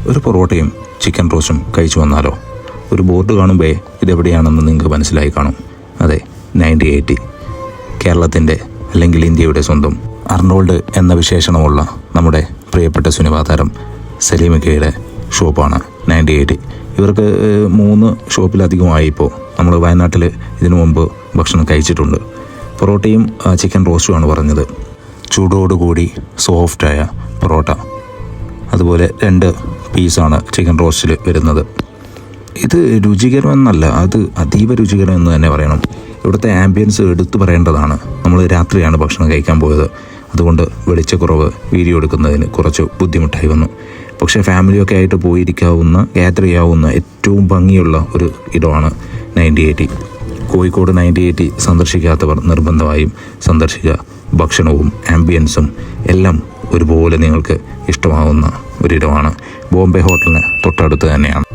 ഒരു പൊറോട്ടയും ചിക്കൻ റോസ്റ്റും കഴിച്ചു വന്നാലോ? ഒരു ബോർഡ് കാണുമ്പോൾ ഇതെവിടെയാണെന്ന് നിങ്ങൾക്ക് മനസ്സിലായി കാണും. അതെ, 9080, കേരളത്തിൻ്റെ അല്ലെങ്കിൽ ഇന്ത്യയുടെ സ്വന്തം അർണോൾഡ് എന്ന വിശേഷണമുള്ള നമ്മുടെ പ്രിയപ്പെട്ട സിനിമാ താരം സലീമിക്കയുടെ ഷോപ്പാണ് 9080. ഇവർക്ക് 3 ഷോപ്പിലധികമായി ഇപ്പോൾ. നമ്മൾ വയനാട്ടിൽ ഇതിനു മുമ്പ് ഭക്ഷണം കഴിച്ചിട്ടുണ്ട്. പൊറോട്ടയും ചിക്കൻ റോസ്റ്റുമാണ് പറഞ്ഞത്. ചൂടോടുകൂടി സോഫ്റ്റായ പൊറോട്ട, അതുപോലെ 2 പീസാണ് ചിക്കൻ റോസ്റ്റിൽ വരുന്നത്. ഇത് രുചികരമെന്നല്ല, അത് അതീവ രുചികരം എന്ന് തന്നെ പറയണം. ഇവിടുത്തെ ആംബിയൻസ് എടുത്തു പറയേണ്ടതാണ്. നമ്മൾ രാത്രിയാണ് ഭക്ഷണം കഴിക്കാൻ പോയത്, അതുകൊണ്ട് വെളിച്ചക്കുറവ് വീഡിയോ എടുക്കുന്നതിന് കുറച്ച് ബുദ്ധിമുട്ടായി വന്നു. പക്ഷേ ഫാമിലിയൊക്കെ ആയിട്ട് പോയിരിക്കാവുന്ന, ഗ്യാദർ ചെയ്യാവുന്ന ഏറ്റവും ഭംഗിയുള്ള ഒരു ഇടമാണ് 9080. കോഴിക്കോട് 9080 സന്ദർശിക്കാത്തവർ നിർബന്ധമായും സന്ദർശിക്കുക. ഭക്ഷണവും ആംബിയൻസും എല്ലാം ഒരുപോലെ നിങ്ങൾക്ക് ഇഷ്ടമാവുന്ന ഒരിടമാണ്. ബോംബെ ഹോട്ടലിന് തൊട്ടടുത്ത് തന്നെയാണ്.